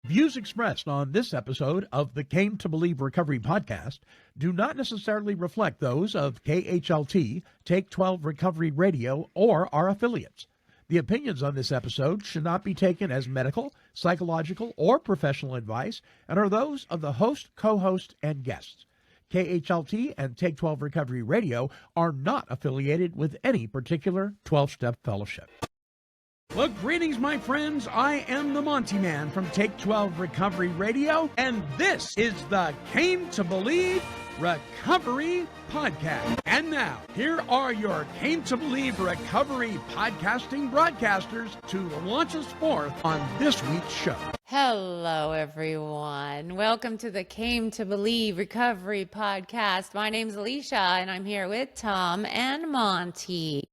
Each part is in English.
Views expressed on this episode of the Came to Believe Recovery podcast do not necessarily reflect those of KHLT, Take 12 Recovery Radio, or our affiliates. The opinions on this episode should not be taken as medical, psychological, or professional advice and are those of the host, co-host, and guests. KHLT and Take 12 Recovery Radio are not affiliated with any particular 12-step fellowship. Well, greetings, my friends. I am the Monty Man from Take 12 Recovery Radio, and this is the Came to Believe Recovery Podcast. And now, here are your Came to Believe Recovery podcasting broadcasters to launch us forth on this week's show. Hello, everyone. Welcome to the Came to Believe Recovery Podcast. My name's Alicia, and I'm here with Tom and Monty.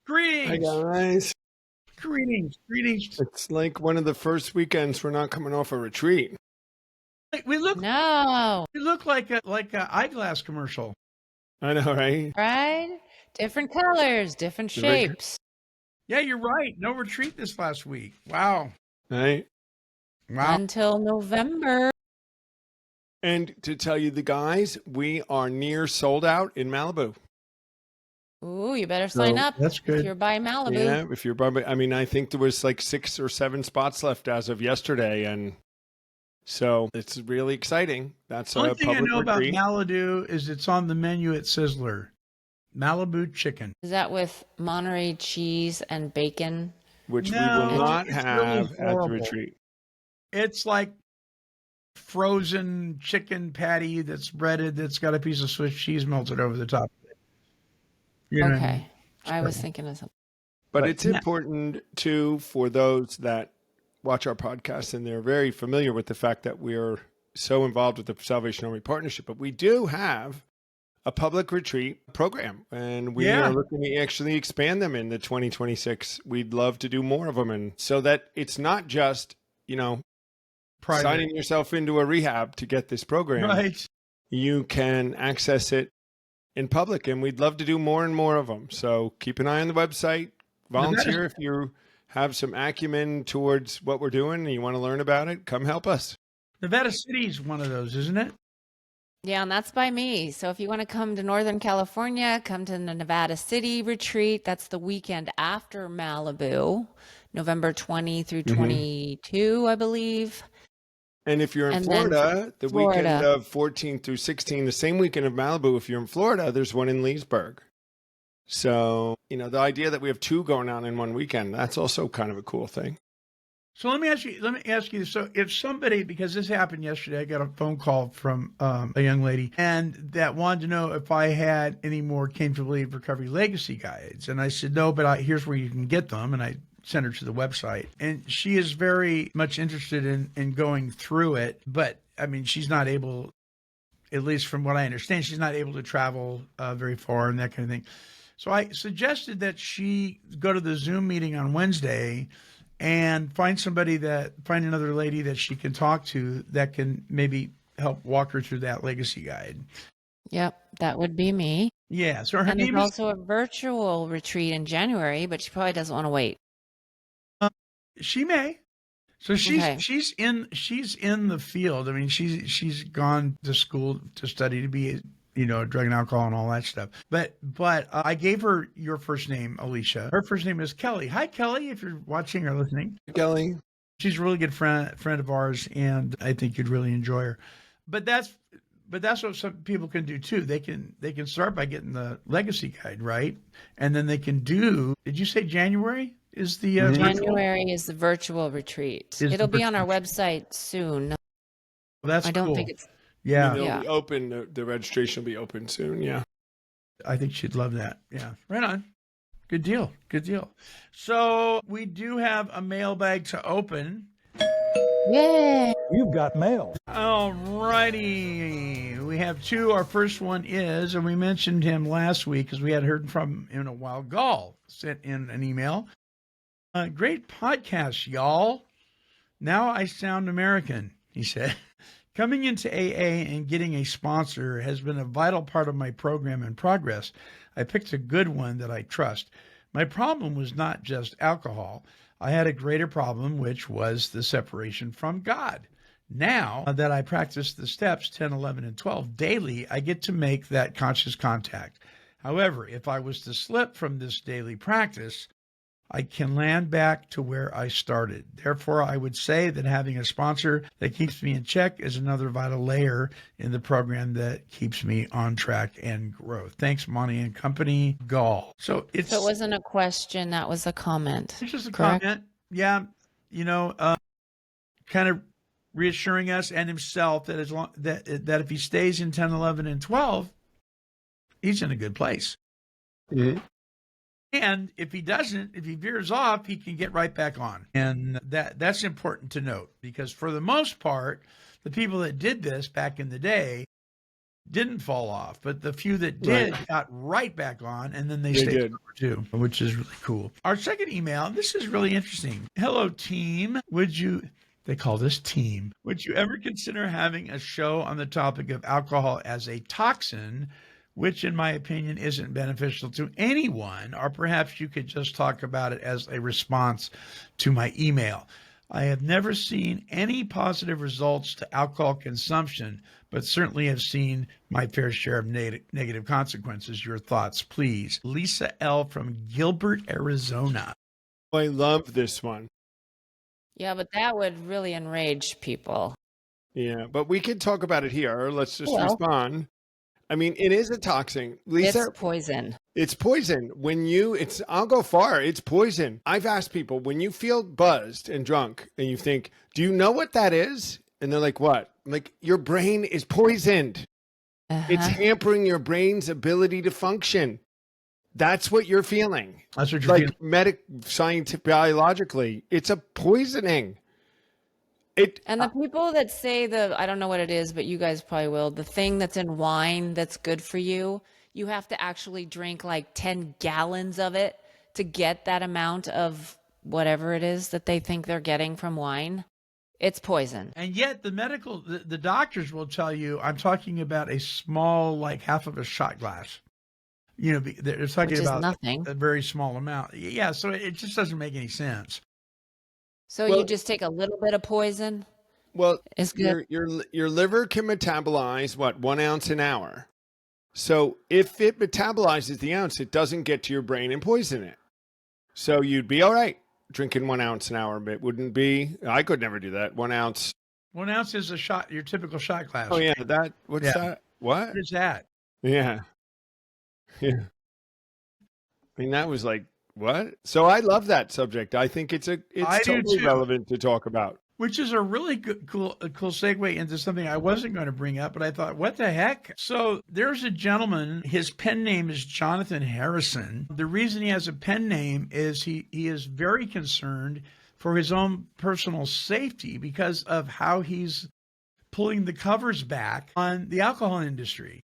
Greetings. Hi, guys. Greetings. It's like one of the first weekends we're not coming off a retreat. We look like a eyeglass commercial. I know, right? Right? Different colors, different shapes. Yeah, you're right. No retreat this last week. Wow. Right? Wow. Until November. And to tell you the guys, we are near sold out in Malibu. Ooh, you better sign up. That's good. If you're by Malibu. Yeah, if you're by, I mean, I think there was like 6 or 7 spots left as of yesterday, and so it's really exciting. That's a One public thing I know retreat. about Malibu is it's on the menu at Sizzler. Malibu chicken. Is that with Monterey cheese and bacon? Which No, we will not it's have really at the horrible. retreat. It's like frozen chicken patty that's breaded that's got a piece of Swiss cheese melted over the top of it. You know what I mean? Okay. I was thinking of something. But But it's no. important, too, for those that watch our podcast and they're very familiar with the fact that we're so involved with the Salvation Army Partnership. But we do have a public retreat program, and we Yeah. are looking to actually expand them in the 2026. We'd love to do more of them, and so that it's not just, Private. signing yourself into a rehab to get this program. Right. You can access it in public, and we'd love to do more and more of them. So keep an eye on the website. Volunteer if you have some acumen towards what we're doing and you want to learn about it. Come help us. Nevada City's one of those, isn't it? Yeah, and that's by me. So if you want to come to Northern California, come to the Nevada City retreat. That's the weekend after Malibu, November 20 through 22, I believe. And if you're in And then Florida, the Florida. weekend of 14 through 16, the same weekend of Malibu, if you're in Florida, there's one in Leesburg. So, the idea that we have 2 going on in one weekend, that's also kind of a cool thing. So let me ask you. So if somebody, because this happened yesterday, I got a phone call from a young lady and that wanted to know if I had any more Came to Believe Recovery Legacy guides. And I said, no, but here's where you can get them. And I sent her to the website. And she is very much interested in going through it. But I mean, she's not able, at least from what I understand, she's not able to travel very far and that kind of thing. So I suggested that she go to the Zoom meeting on Wednesday and find another lady that she can talk to that can maybe help walk her through that legacy guide. Yep, that would be me. Yeah. So her And there's name is, also a virtual retreat in January, but she probably doesn't want to wait. she may. So Okay. she's in the field. I mean, she's gone to school to study to be, drug and alcohol and all that stuff. But I gave her your first name, Alicia. Her first name is Kelly. Hi, Kelly, if you're watching or listening. Kelly? She's a really good friend of ours, and I think you'd really enjoy her. But that's what some people can do too. They can start by getting the legacy guide, right? And then they can do. Did you say January is the virtual? January is the virtual retreat. Is the It'll be on our virtual website soon. Well, that's I don't cool. think it's Yeah, It'll be open. The registration will be open soon. Yeah. I think she'd love that. Yeah, right on. Good deal. So we do have a mailbag to open. Yay! You've got mail. All righty. We have 2. Our first one is, and we mentioned him last week because we hadn't heard from him in a while. Gall sent in an email. Great podcast, y'all. Now I sound American, he said. Coming into AA and getting a sponsor has been a vital part of my program and progress. I picked a good one that I trust. My problem was not just alcohol. I had a greater problem, which was the separation from God. Now that I practice the steps 10, 11, and 12 daily, I get to make that conscious contact. However, if I was to slip from this daily practice, I can land back to where I started. Therefore, I would say that having a sponsor that keeps me in check is another vital layer in the program that keeps me on track and growth. Thanks, Monty and Company. Gall. So So it wasn't a question, that was a comment. it's just a correct? comment. Yeah, kind of reassuring us and himself that as long that if he stays in 10, 11, and 12, he's in a good place. Mm-hmm. And if he doesn't, if he veers off, he can get right back on. And that's important to note, because for the most part, the people that did this back in the day didn't fall off, but the few that did got right back on, and then they stayed too, which is really cool. Our second email, this is really interesting. Hello, team. They call this team. Would you ever consider having a show on the topic of alcohol as a toxin, which in my opinion isn't beneficial to anyone? Or perhaps you could just talk about it as a response to my email. I have never seen any positive results to alcohol consumption, but certainly have seen my fair share of negative consequences. Your thoughts, please. Lisa L. from Gilbert, Arizona. I love this one. Yeah, but that would really enrage people. Yeah, but we can talk about it here. Let's just respond. I mean, it is a toxin. Lisa, it's poison. It's poison. I'll go far. It's poison. I've asked people, when you feel buzzed and drunk and you think, do you know what that is? And they're like, what? I'm like, your brain is poisoned. It's hampering your brain's ability to function. That's what you're feeling. That's what you're feeling. Scientific, biologically, it's a poisoning. And the people that say I don't know what it is, but you guys probably will, the thing that's in wine that's good for you, you have to actually drink like 10 gallons of it to get that amount of whatever it is that they think they're getting from wine. It's poison. And yet the doctors will tell you, I'm talking about a small, like half of a shot glass. They're talking about nothing. A very small amount. Yeah, so it just doesn't make any sense. So you just take a little bit of poison? Well, it's good. Your liver can metabolize, 1 ounce an hour. So if it metabolizes the ounce, it doesn't get to your brain and poison it. So you'd be all right drinking 1 ounce an hour, but it wouldn't be, I could never do that. 1 ounce. 1 ounce is a shot, your typical shot glass. Oh, yeah. What's that? What is that? Yeah. Yeah. I mean, that was like, what? So I love that subject. I think it's totally relevant to talk about. Which is a really cool segue into something I wasn't going to bring up, but I thought, what the heck? So there's a gentleman, his pen name is Jonathan Harrison. The reason he has a pen name is he is very concerned for his own personal safety because of how he's pulling the covers back on the alcohol industry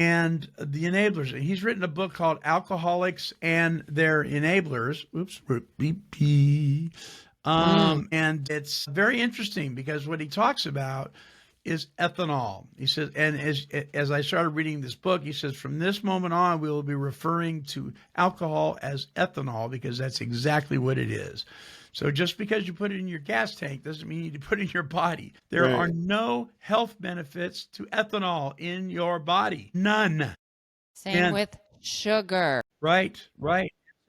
and the enablers. He's written a book called Alcoholics and Their Enablers. Oops, beep. And it's very interesting because what he talks about is ethanol. He says, and as I started reading this book, he says, from this moment on, we will be referring to alcohol as ethanol because that's exactly what it is. So just because you put it in your gas tank doesn't mean you need to put it in your body. There are no health benefits to ethanol in your body. None. Same with sugar. Right.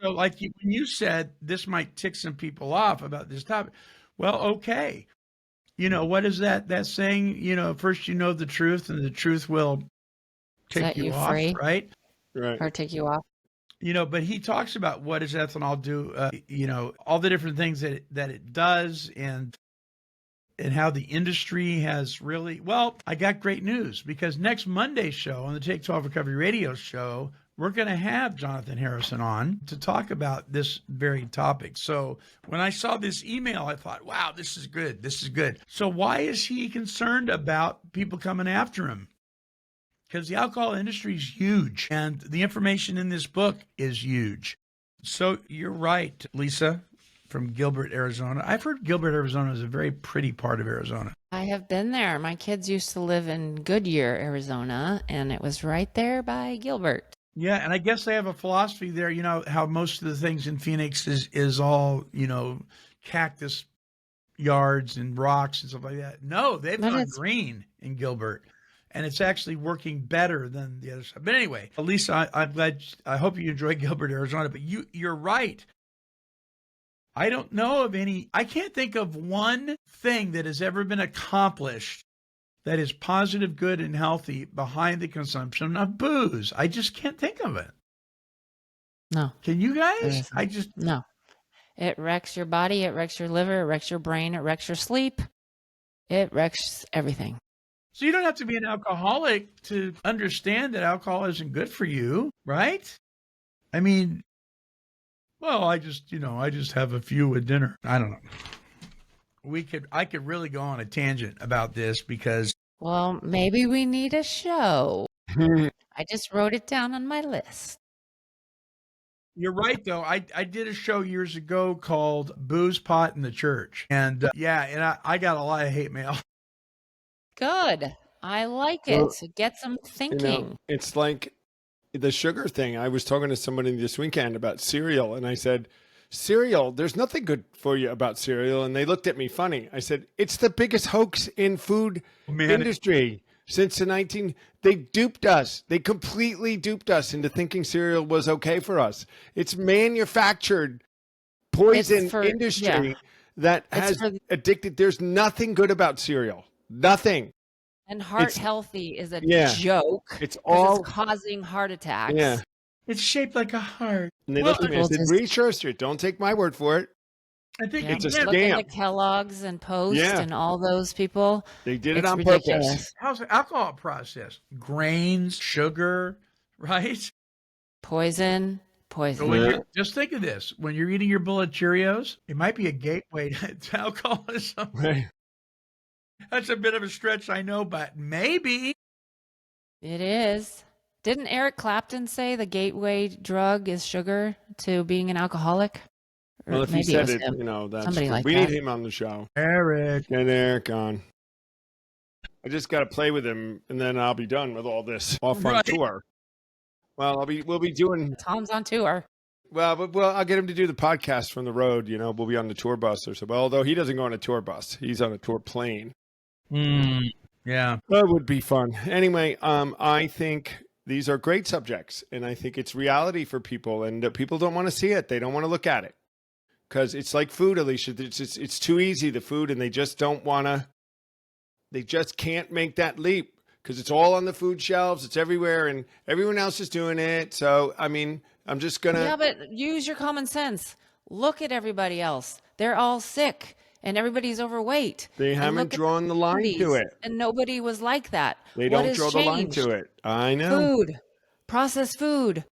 So like when you said this might tick some people off about this topic, well, okay. What is that saying? First you know the truth and the truth will take you off, free? Right? Or take you off. But he talks about what does ethanol do, all the different things that it does and how the industry has really, I got great news because next Monday's show on the Take 12 Recovery Radio show, we're going to have Jonathan Harrison on to talk about this very topic. So when I saw this email, I thought, wow, this is good. This is good. So why is he concerned about people coming after him? Because the alcohol industry is huge and the information in this book is huge. So you're right, Lisa, from Gilbert, Arizona. I've heard Gilbert, Arizona is a very pretty part of Arizona. I have been there. My kids used to live in Goodyear, Arizona, and it was right there by Gilbert. Yeah, and I guess they have a philosophy there. You know how most of the things in Phoenix is all, cactus yards and rocks and stuff like that. No, they've But gone it's green in Gilbert, and it's actually working better than the other side. But anyway, Lisa, I'm glad. I hope you enjoy Gilbert, Arizona. But you're right. I don't know of any. I can't think of one thing that has ever been accomplished that is positive, good, and healthy behind the consumption of booze. I just can't think of it. no, Can you there guys? isn't. I just No. It wrecks your body, it wrecks your liver, it wrecks your brain, it wrecks your sleep, it wrecks everything. so you don't have to be an alcoholic to understand that alcohol isn't good for you, right? I mean, well, I just have a few at dinner. I don't know. I could really go on a tangent about this because Well, maybe we need a show. I just wrote it down on my list. you're right, though. I did a show years ago called Booze, Pot, in the Church. And I got a lot of hate mail. Good. I like it. Well, So get some thinking. it's like the sugar thing. I was talking to somebody this weekend about cereal, and I said, cereal, there's nothing good for you about cereal. And they looked at me funny. I said, it's the biggest hoax in food industry since they duped us. They completely duped us into thinking cereal was okay for us. It's manufactured poison industry that has addicted. There's nothing good about cereal. Nothing. And heart healthy is a joke. It's 'cause all it's causing heart attacks. Yeah. It's shaped like a heart. And they looked at me and said, research it. Don't take my word for it. I think Yeah, it's a just look scam. into Kellogg's and Post Yeah. and all those people. They did it It's on ridiculous. purpose. How's the alcohol process? Grains, sugar, right? Poison. So just think of this. When you're eating your bowl of Cheerios, it might be a gateway to alcoholism. Right. That's a bit of a stretch, I know, but maybe. It is. Didn't Eric Clapton say the gateway drug is sugar to being an alcoholic? Or Well, if he maybe said was it, him. that's Somebody true. like We that. need him on the show. Eric. Get Eric on. I just got to play with him, and then I'll be done with all this off on tour. Well, we'll be doing. Tom's on tour. Well, I'll get him to do the podcast from the road. We'll be on the tour bus or so. Well, although he doesn't go on a tour bus, he's on a tour plane. Yeah, that would be fun. Anyway, I think these are great subjects, and I think it's reality for people, and people don't want to see it. They don't want to look at it because it's like food, Alicia. It's too easy, the food, and they just don't want to. They just can't make that leap because it's all on the food shelves. It's everywhere, and everyone else is doing it. So, I mean, I'm just gonna. Yeah, but use your common sense. Look at everybody else. They're all sick. And everybody's overweight. They haven't drawn the line to it. And nobody was like that. They don't draw the line to it. I know. Food, processed food.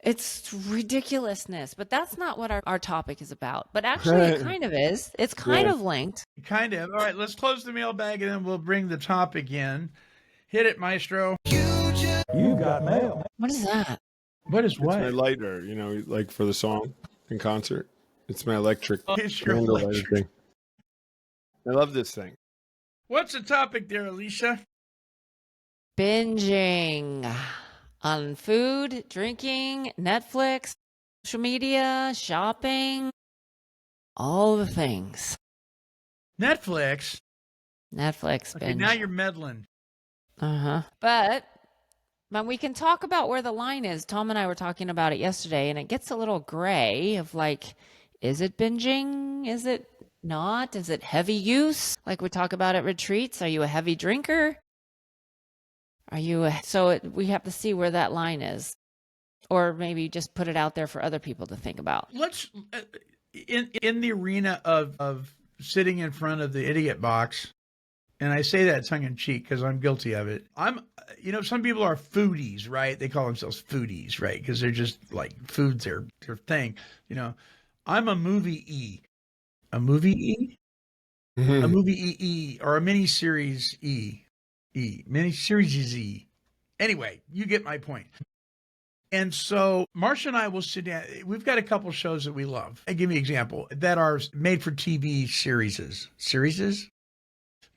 It's ridiculousness. But that's not what our topic is about. But actually, it kind of is. It's kind of linked. Kind of. All right, let's close the mailbag and then we'll bring the topic in. Hit it, maestro. You got mail. What is that? What is what? It's my lighter, like for the song in concert. It's my electric It's your candle lighter electric. thing. I love this thing. What's the topic there, Alicia? Binging on food, drinking, Netflix, social media, shopping, all the things. Netflix. Netflix Okay, binge. now you're meddling. But we can talk about where the line is. Tom and I were talking about it yesterday, and it gets a little gray of like, is it binging? Is it not? Is it heavy use? Like we talk about at retreats. Are you a heavy drinker? We have to see where that line is. Or maybe just put it out there for other people to think about. Let's in the arena of sitting in front of the idiot box, and I say that tongue in cheek because I'm guilty of it. Some people are foodies, right? They call themselves foodies, right? Because they're just like food's their thing. I'm a movie E. A movie E? A movie EE or a miniseries E. Miniseries is E. Anyway, you get my point. And so Marcia and I will sit down. We've got a couple shows that we love. Give me an example that are made for TV series. Series?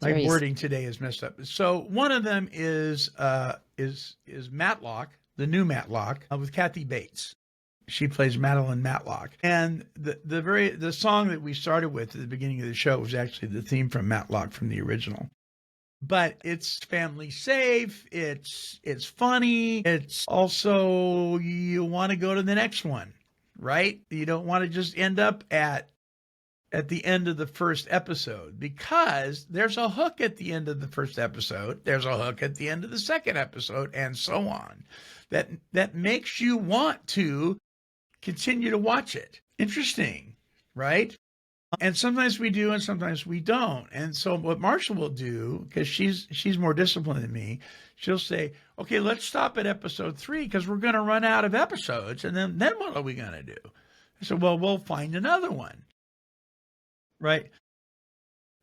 My wording today is messed up. So one of them is Matlock, the new Matlock, with Kathy Bates. She plays Madeline Matlock. And the song that we started with at the beginning of the show was actually the theme from Matlock from the original. But it's family safe, it's funny, it's also you want to go to the next one, right? You don't want to just end up at the end of the first episode, because there's a hook at the end of the first episode, there's a hook at the end of the second episode, and so on. That makes you want to continue to watch it. Interesting, right? And sometimes we do and sometimes we don't. And so what Marsha will do, because she's more disciplined than me, she'll say, okay, let's stop at episode 3 because we're going to run out of episodes. And then what are we going to do? I said, well, we'll find another one. Right?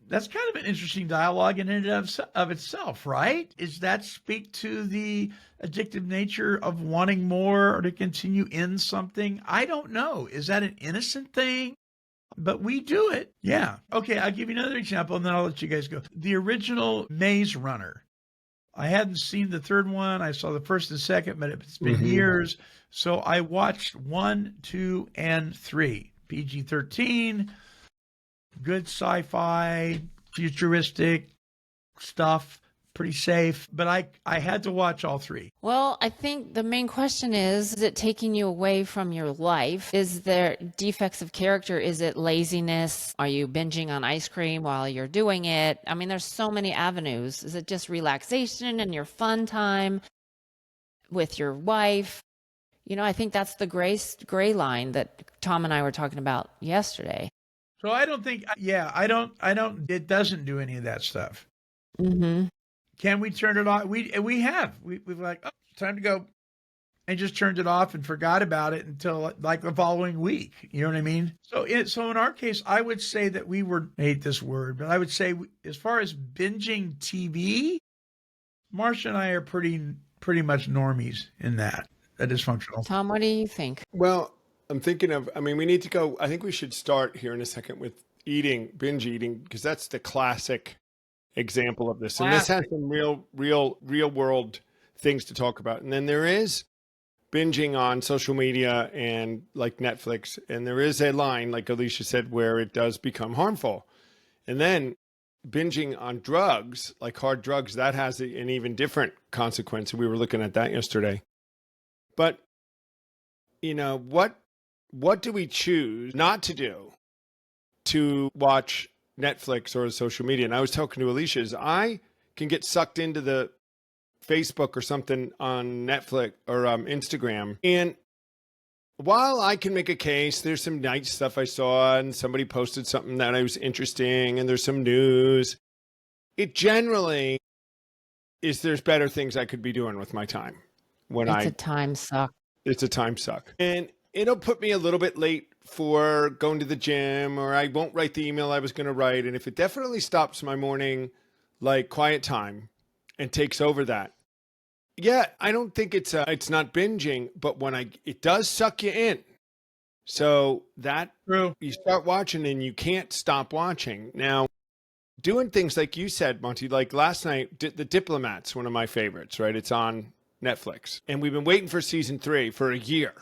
That's kind of an interesting dialogue in and of itself, right? Does that speak to the addictive nature of wanting more or to continue in something? I don't know. Is that an innocent thing? But we do it. Yeah. Okay, I'll give you another example, and then I'll let you guys go. The original Maze Runner. I hadn't seen the third one. I saw the first and second, but it's been years. So I watched 1, 2, and 3. PG-13. Good sci-fi, futuristic stuff, pretty safe. But I had to watch all 3. Well, I think the main question is it taking you away from your life? Is there defects of character? Is it laziness? Are you binging on ice cream while you're doing it? I mean, there's so many avenues. Is it just relaxation and your fun time with your wife? You know, I think that's the gray line that Tom and I were talking about yesterday. So I don't think, it doesn't do any of that stuff. Mm-hmm. Can we turn it off? We've like, oh, time to go. And just turned it off and forgot about it until like the following week. You know what I mean? So in our case, I would say that I hate this word, but I would say as far as binging TV, Marsha and I are pretty much normies in that, dysfunctional. Tom, what do you think? Well, I'm thinking we need to go. I think we should start here in a second with binge eating, because that's the classic example of this. And this has some real world things to talk about. And then there is binging on social media and like Netflix. And there is a line, like Alicia said, where it does become harmful. And then binging on drugs, like hard drugs, that has an even different consequence. We were looking at that yesterday. But, you know, what do we choose not to do to watch Netflix or social media? And I was talking to Alicia, I can get sucked into the Facebook or something on Netflix or Instagram. And while I can make a case, there's some nice stuff I saw and somebody posted something that I was interesting and there's some news. It generally there's better things I could be doing with my time. It's a time suck. It's a time suck. And it'll put me a little bit late for going to the gym, or I won't write the email I was going to write. And if it definitely stops my morning, like quiet time and takes over that. Yeah, I don't think it's not binging, but it does suck you in. So that True. You start watching and you can't stop watching. Now, doing things like you said, Monty, like last night, The Diplomat's one of my favorites, right? It's on Netflix. And we've been waiting for season 3 for a year,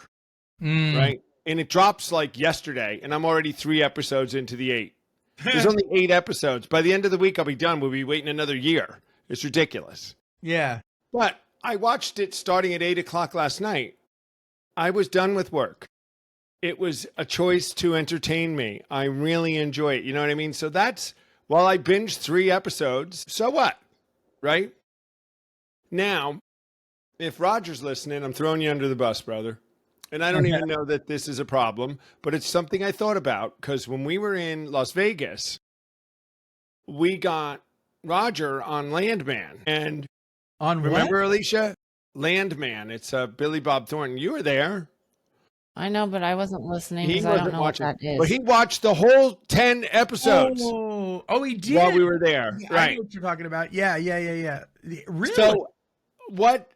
right? And it drops like yesterday, and I'm already 3 episodes into the 8. There's only 8 episodes. By the end of the week, I'll be done. We'll be waiting another year. It's ridiculous. Yeah. But I watched it starting at 8 o'clock last night. I was done with work. It was a choice to entertain me. I really enjoy it. You know what I mean? So while I binged 3 episodes, so what? Right? Now, if Roger's listening, I'm throwing you under the bus, brother. And I don't even know that this is a problem, but it's something I thought about, because when we were in Las Vegas, we got Roger on Landman. And remember, Alicia? Landman. It's Billy Bob Thornton. You were there. I know, but I wasn't listening He because I wasn't don't know watching, what that is. but he watched the whole 10 episodes. Oh, he did? While we were there. Yeah, right. I know what you're talking about. Yeah. Really? So what,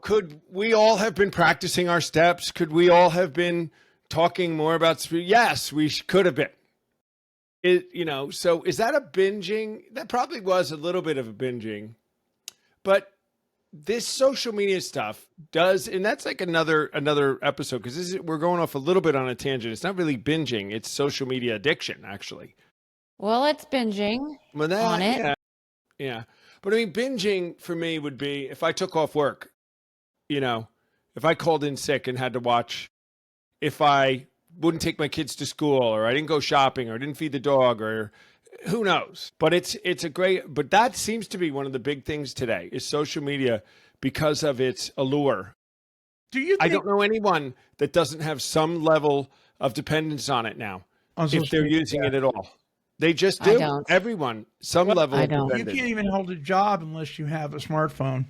could we all have been practicing our steps? Could we all have been talking more about, yes, we could have been. So is that a binging? That probably was a little bit of a binging. But this social media stuff does, and that's like another episode, because we're going off a little bit on a tangent. It's not really binging; it's social media addiction, actually. Well, it's binging Well, on it. yeah, yeah. But I mean, binging for me would be if I took off work, if I called in sick and had to watch, if I wouldn't take my kids to school, or I didn't go shopping, or I didn't feed the dog, or who knows. But but that seems to be one of the big things today is social media, because of its allure. I don't know anyone that doesn't have some level of dependence on it now, if they're using it at all. They just do. I don't. Everyone, some level of dependence. You can't even hold a job unless you have a smartphone.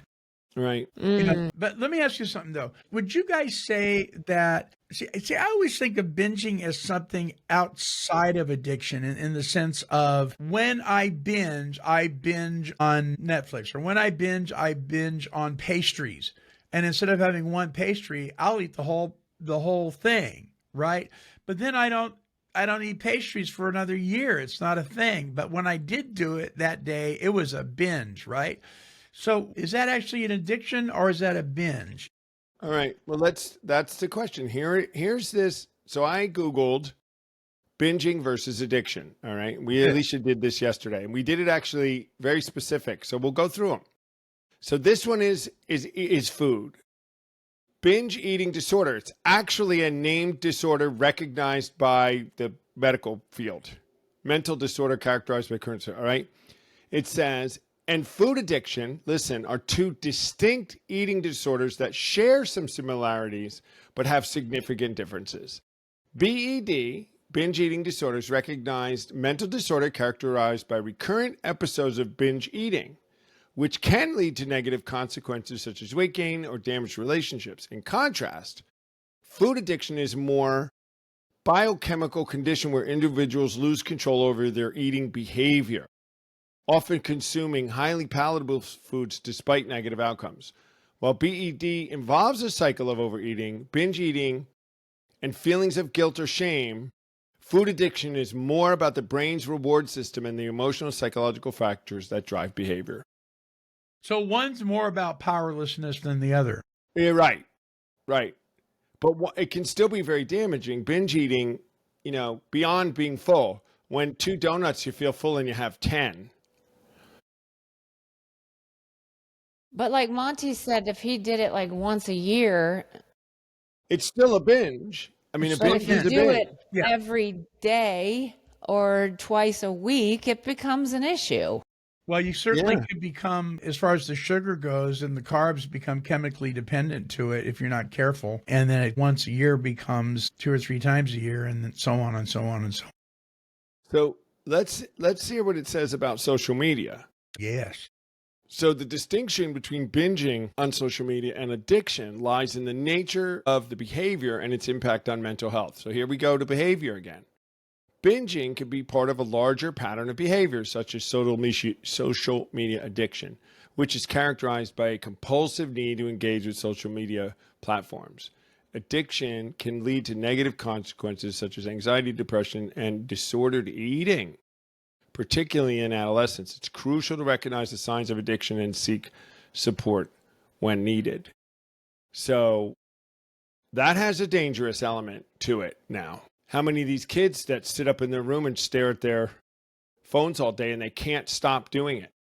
Right. But let me ask you something, though. Would you guys say that, see, I always think of binging as something outside of addiction in the sense of when I binge on Netflix, or when I binge on pastries. And instead of having one pastry, I'll eat the whole thing, right? But then I don't eat pastries for another year. It's not a thing. But when I did do it that day, it was a binge, right? So is that actually an addiction, or is that a binge? All right. Well, that's the question. Here's this. So I Googled binging versus addiction. All right. Alicia did this yesterday, and we did it actually very specific. So we'll go through them. So this one is food. Binge eating disorder. It's actually a named disorder recognized by the medical field. Mental disorder characterized by current. All right. It says, and food addiction, listen, are two distinct eating disorders that share some similarities but have significant differences. BED, binge eating disorders, recognized mental disorder characterized by recurrent episodes of binge eating, which can lead to negative consequences such as weight gain or damaged relationships. In contrast, food addiction is more biochemical condition where individuals lose control over their eating behavior, often consuming highly palatable foods despite negative outcomes. While BED involves a cycle of overeating, binge eating, and feelings of guilt or shame, food addiction is more about the brain's reward system and the emotional psychological factors that drive behavior. So one's more about powerlessness than the other. Yeah, right. But it can still be very damaging. Binge eating, beyond being full. When 2 donuts you feel full and you have 10. But like Monty said, if he did it like once a year, it's still a binge. I mean, a binge is a binge. If you do it every day or twice a week, it becomes an issue. Well, you certainly could become, as far as the sugar goes, and the carbs become chemically dependent to it if you're not careful. And then it once a year becomes 2 or 3 times a year, and then so on and so on and so on. So let's hear what it says about social media. Yes. So the distinction between binging on social media and addiction lies in the nature of the behavior and its impact on mental health. So here we go to behavior again. Binging can be part of a larger pattern of behavior, such as social media addiction, which is characterized by a compulsive need to engage with social media platforms. Addiction can lead to negative consequences such as anxiety, depression, and disordered eating, particularly in adolescence. It's crucial to recognize the signs of addiction and seek support when needed. So that has a dangerous element to it now. How many of these kids that sit up in their room and stare at their phones all day and they can't stop doing it?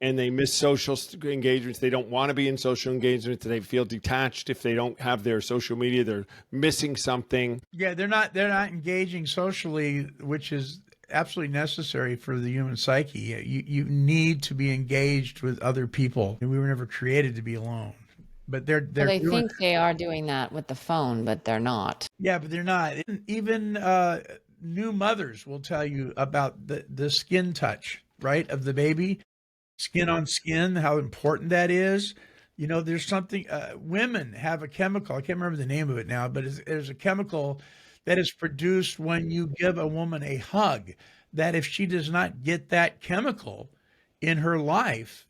And they miss social engagements. They don't want to be in social engagements. They feel detached if they don't have their social media. They're missing something. Yeah, they're not engaging socially, which is absolutely necessary for the human psyche. You need to be engaged with other people. We were never created to be alone. But they think they are doing that with the phone, but they're not. Yeah, but they're not. Even new mothers will tell you about the skin touch, right, of the baby, skin on skin, how important that is. There's something, women have a chemical, I can't remember the name of it now, but there's a chemical that is produced when you give a woman a hug, that if she does not get that chemical in her life,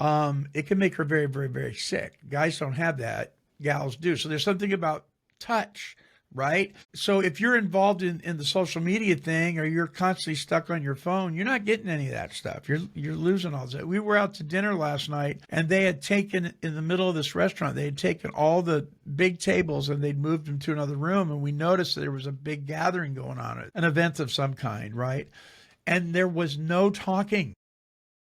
it can make her very, very, very sick. Guys don't have that. Gals do. So there's something about touch right? So if you're involved in the social media thing, or you're constantly stuck on your phone, you're not getting any of that stuff. You're losing all that. We were out to dinner last night, and they had taken, in the middle of this restaurant, they had taken all the big tables and they'd moved them to another room, and we noticed that there was a big gathering going on, an event of some kind, right? And there was no talking.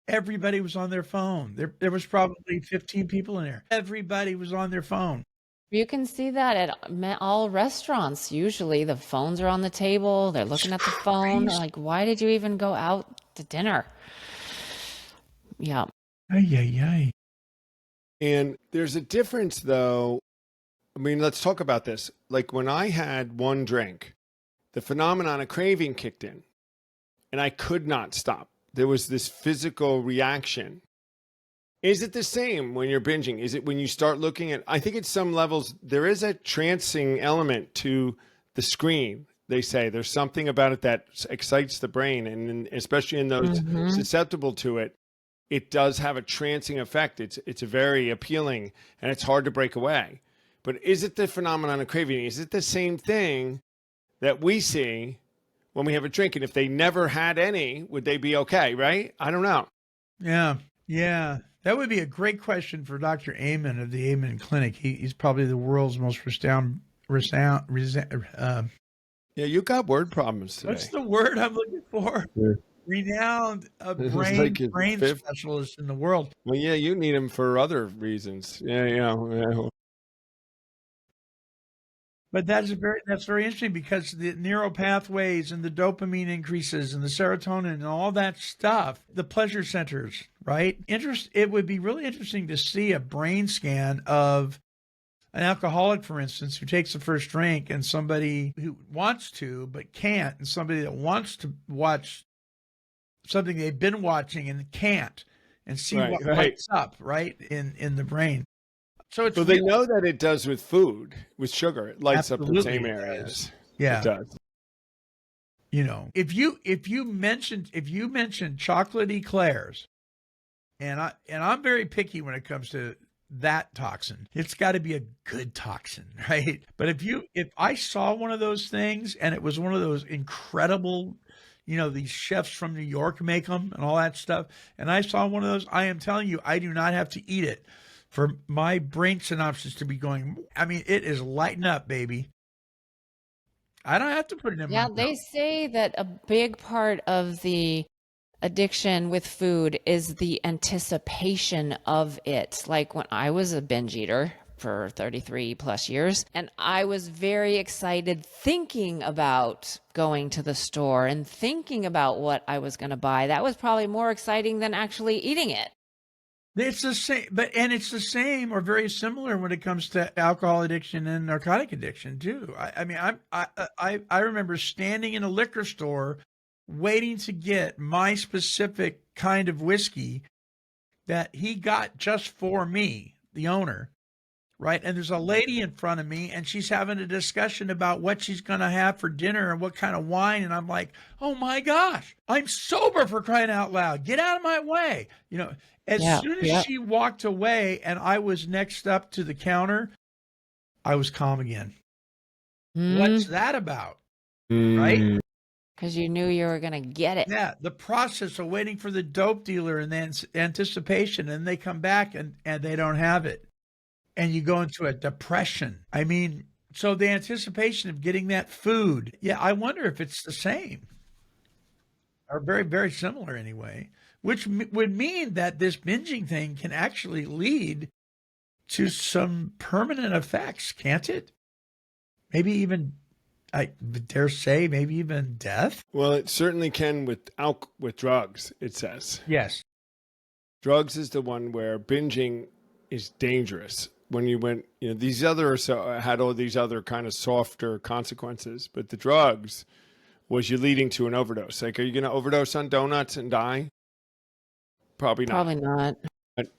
Everybody was on their phone. There was probably 15 people in there. Everybody was on their phone. You can see that at all restaurants. Usually the phones are on the table. They're looking at the phone. Crazy. Like, why did you even go out to dinner? Yeah. Ay, ay, ay. And there's a difference, though. I mean, let's talk about this. Like when I had one drink, the phenomenon of craving kicked in, and I could not stop. There was this physical reaction. Is it the same when you're binging? Is it when you start looking at, I think at some levels, there is a trancing element to the screen. They say there's something about it that excites the brain. And especially in those susceptible to it, it does have a trancing effect. It's a very appealing, and it's hard to break away. But is it the phenomenon of craving? Is it the same thing that we see when we have a drink? And if they never had any, would they be okay, right? I don't know. Yeah. Yeah. That would be a great question for Dr. Amen of the Amen Clinic. He's probably the world's most Yeah, you got word problems today. what's the word I'm looking for? Yeah. Renowned It's like his brain fifth. specialist in the world. Well, yeah, you need him for other reasons. Yeah. But that's very interesting, because the neural pathways and the dopamine increases and the serotonin and all that stuff, the pleasure centers, right? It would be really interesting to see a brain scan of an alcoholic, for instance, who takes the first drink, and somebody who wants to but can't, and somebody that wants to watch something they've been watching and can't, and see what lights up, right, in the brain. So it's they know that it does with food, with sugar. It lights up the same Absolutely it areas. does. Yeah. It does. You know, if you mentioned chocolate eclairs, and I'm very picky when it comes to that toxin. It's got to be a good toxin, right? But if I saw one of those things and it was one of those incredible, these chefs from New York make them and all that stuff, and I saw one of those, I am telling you, I do not have to eat it for my brain synapses to be going. I mean, it is lighting up, baby. I don't have to put it in my mouth. They say that a big part of the addiction with food is the anticipation of it. Like when I was a binge eater for 33 plus years, and I was very excited thinking about going to the store and thinking about what I was going to buy. That was probably more exciting than actually eating it. It's the same, it's the same or very similar when it comes to alcohol addiction and narcotic addiction too. I remember standing in a liquor store waiting to get my specific kind of whiskey that he got just for me, the owner, right? And there's a lady in front of me, and she's having a discussion about what she's going to have for dinner and what kind of wine. And I'm like, oh my gosh, I'm sober, for crying out loud. Get out of my way. As soon as she walked away and I was next up to the counter, I was calm again. What's that about? Right? Because you knew you were going to get it. Yeah, the process of waiting for the dope dealer and then anticipation, and they come back and they don't have it. And you go into a depression. I mean, so the anticipation of getting that food, I wonder if it's the same or very, very similar anyway, which would mean that this binging thing can actually lead to some permanent effects, can't it? Maybe even, I dare say, maybe even death. Well, it certainly can with drugs, it says. Yes. Drugs is the one where binging is dangerous. When you went, these other had all these other kind of softer consequences, but the drugs was you leading to an overdose. Like, are you going to overdose on donuts and die? Probably not. Probably not. And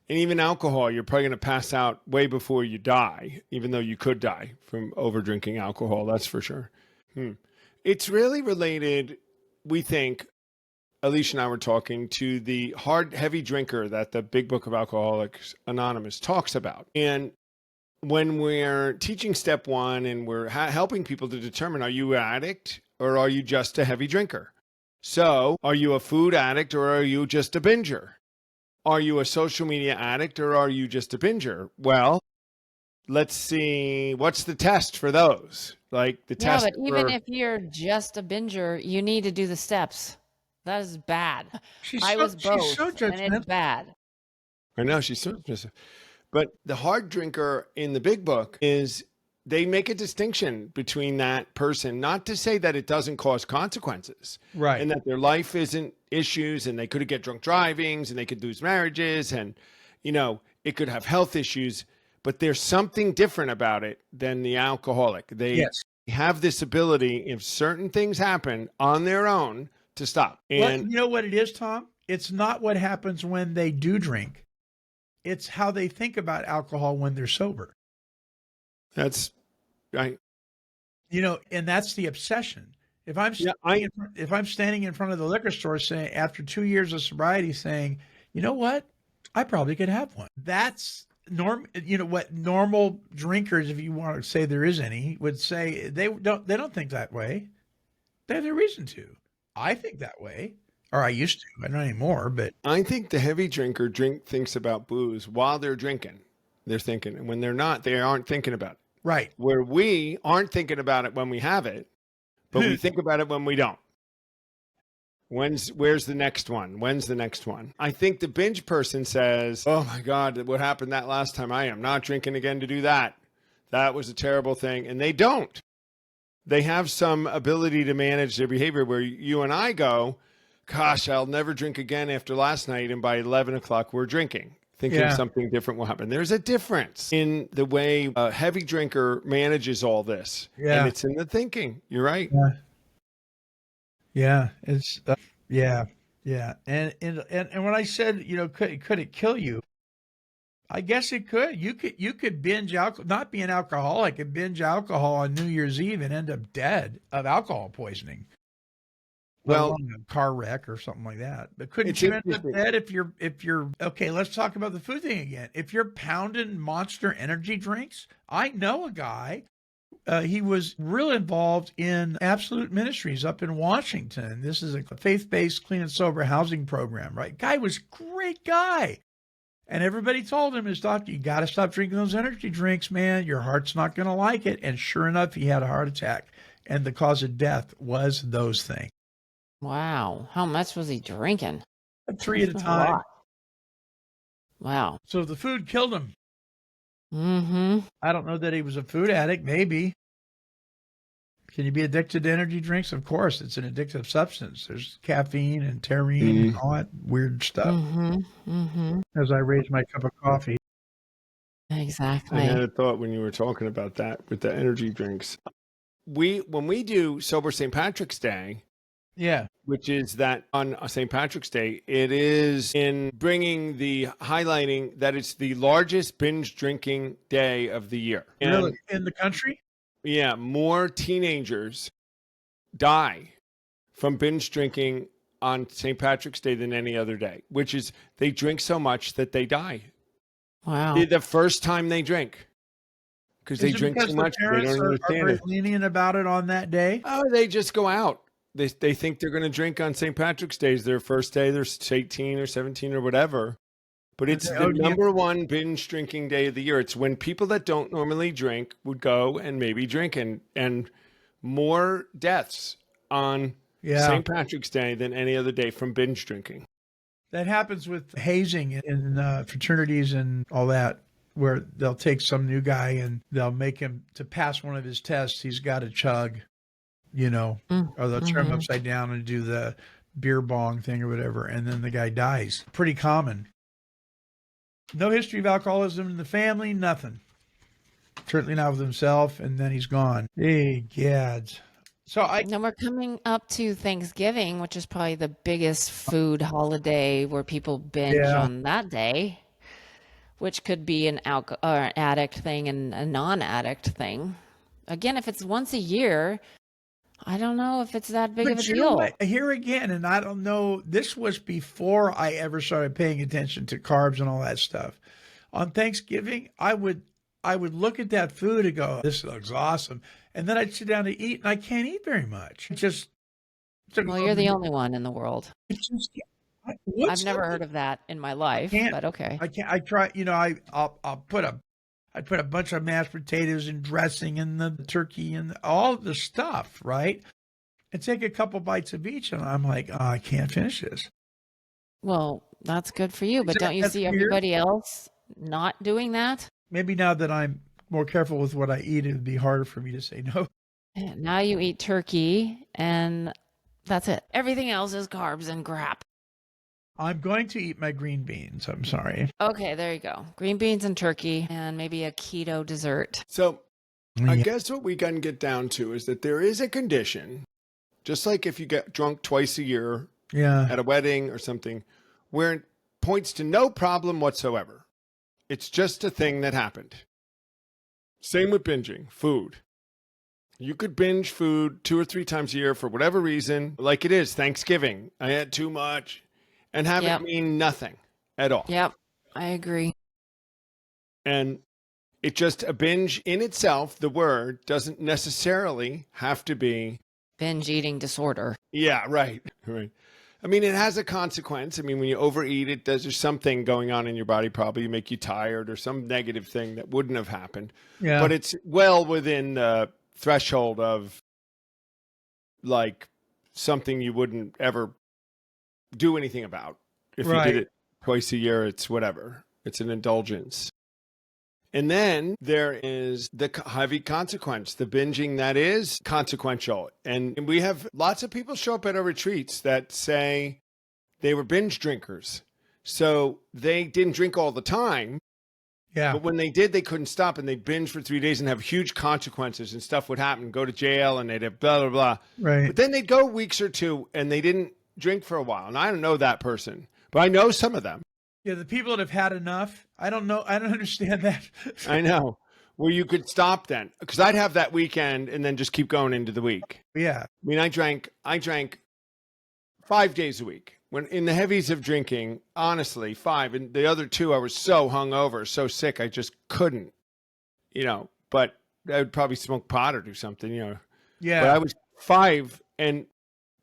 even alcohol, you're probably going to pass out way before you die, even though you could die from over drinking alcohol. That's for sure. It's really related, we think, Alicia and I were talking, to the heavy drinker that the Big Book of Alcoholics Anonymous talks about. And when we're teaching step one and we're helping people to determine, are you an addict or are you just a heavy drinker? So are you a food addict or are you just a binger? Are you a social media addict or are you just a binger? Well, let's see, what's the test for those? Like the Yeah, test but even for, if you're just a binger, you need to do the steps. That is bad. I was she's so both, and it's judgmental. bad. I know she's so just, but the hard drinker in the big book is they make a distinction between that person, not to say that it doesn't cause consequences, Right. and that their life isn't issues and they could get drunk drivings and they could lose marriages and, you know, it could have health issues, but there's something different about it than the alcoholic. They Yes. have this ability, if certain things happen on their own, to stop. Well, And you know what it is, Tom? It's not what happens when they do drink. It's how they think about alcohol when they're sober. that's right. You know, and that's the obsession. If I'm Yeah, if I'm standing in front of the liquor store saying after 2 years of sobriety saying, "You know what? I probably could have one." That's you know what normal drinkers, if you want to say there is any, would say they don't think that way. They have their reason to. I think that way. Or I used to. I don't anymore, but I think the heavy drinker thinks about booze while they're drinking. They're thinking, and when they're not, they aren't thinking about it. right. Where we aren't thinking about it when we have it, but we think about it when we don't. Where's the next one? When's the next one? I think the binge person says, "Oh my God, what happened that last time? I am not drinking again to do that. That was a terrible thing." And they don't. They have some ability to manage their behavior where you and I go, "Gosh, I'll never drink again after last night." And by 11 o'clock, we're drinking, thinking Yeah. something different will happen. There's a difference in the way a heavy drinker manages all this. Yeah. And it's in the thinking. You're right. Yeah, it's yeah, yeah, and when I said, you know, could it kill you? I guess it could. You could binge alcohol, not be an alcoholic, and binge alcohol on New Year's Eve and end up dead of alcohol poisoning. Well, Let alone a car wreck or something like that. But couldn't it's you end up interesting. dead if you're okay? Let's talk about the food thing again. If you're pounding Monster energy drinks, I know a guy. He was real involved in Absolute Ministries up in Washington. This is a faith-based clean and sober housing program, right? Guy was a great guy. And everybody told him, his doctor, you got to stop drinking those energy drinks, man. Your heart's not going to like it. And sure enough, he had a heart attack. And the cause of death was those things. Wow. How much was he drinking? 3 at a That's a time. lot. Wow. So the food killed him. Mm-hmm. I don't know that he was a food addict. Maybe. Can you be addicted to energy drinks? Of course. It's an addictive substance. There's caffeine and taurine and all that weird stuff. Mm-hmm. Mm-hmm. As I raise my cup of coffee. Exactly. I had a thought when you were talking about that with the energy drinks. When we do Sober St. Patrick's Day, Yeah. which is that on St. Patrick's Day, it is in highlighting that it's the largest binge drinking day of the year. And Really? In the country? yeah, more teenagers die from binge drinking on St. Patrick's Day than any other day, which is they drink so much that they die. Wow. The first time they drink. Because they Is it drink because so the much, they parents don't are understand very it. lenient about it on that day? Oh, they just go out. They think they're going to drink on St. Patrick's Day. Is their first day. They're 18 or 17 or whatever. But it's the number one binge drinking day of the year. It's when people that don't normally drink would go and maybe drink, and more deaths on St. Patrick's Day than any other day from binge drinking. That happens with hazing in fraternities and all that, where they'll take some new guy and they'll make him to pass one of his tests. He's got to chug, you know, or they'll turn him upside down and do the beer bong thing or whatever. And then the guy dies. Pretty common. No history of alcoholism in the family, nothing. Certainly not with himself. And then he's gone. Hey, gads. So Now we're coming up to Thanksgiving, which is probably the biggest food holiday where people binge on that day, which could be an addict thing and a non-addict thing. Again, if it's once a year, I don't know if it's that big of a you know deal. what? Here again, and I don't know, this was before I ever started paying attention to carbs and all that stuff. On Thanksgiving, I would I would look at that food and go, this looks awesome. And then I'd sit down to eat and I can't eat very much. It just, Well, you're the only one in the world. it's just, I've never heard of that in my life, but okay. I can't, I try, I'll I put a bunch of mashed potatoes and dressing and the turkey and all the stuff, right? And take a couple bites of each. And I'm like, oh, I can't finish this. Well, that's good for you, but don't you see everybody else not doing that? Maybe now that I'm more careful with what I eat, it'd be harder for me to say no. Now you eat turkey and that's it. Everything else is carbs and crap. I'm going to eat my green beans. I'm sorry. Okay, there you go. Green beans and turkey and maybe a keto dessert. So I guess what we can get down to is that there is a condition, just like if you get drunk twice a year at a wedding or something, where it points to no problem whatsoever. It's just a thing that happened. Same with binging, food. You could binge food 2 or 3 times a year for whatever reason, like it is Thanksgiving. I had too much, and have it mean nothing at all. Yep, I agree. And it just, a binge in itself, the word doesn't necessarily have to be binge eating disorder. Yeah, right. Right. I mean, it has a consequence. I mean, when you overeat it, there's something going on in your body, probably make you tired or some negative thing that wouldn't have happened. Yeah. But it's well within the threshold of like something you wouldn't ever do anything about. If you did it twice a year, it's whatever. It's an indulgence. And then there is the heavy consequence, the binging that is consequential. And we have lots of people show up at our retreats that say they were binge drinkers. So they didn't drink all the time. Yeah. But when they did, they couldn't stop and they binged for 3 days and have huge consequences and stuff would happen, go to jail and they'd have blah, blah, blah. Right. But then they'd go weeks or two and they didn't drink for a while. And I don't know that person, but I know some of them. Yeah, the people that have had enough, I don't know. I don't understand that. I know. Where you could stop then. Because I'd have that weekend and then just keep going into the week. Yeah. I mean, I drank 5 days a week. When in the heavies of drinking, honestly, 5. And the other 2, I was so hungover, so sick, I just couldn't, But I would probably smoke pot or do something, Yeah. But I was 5 and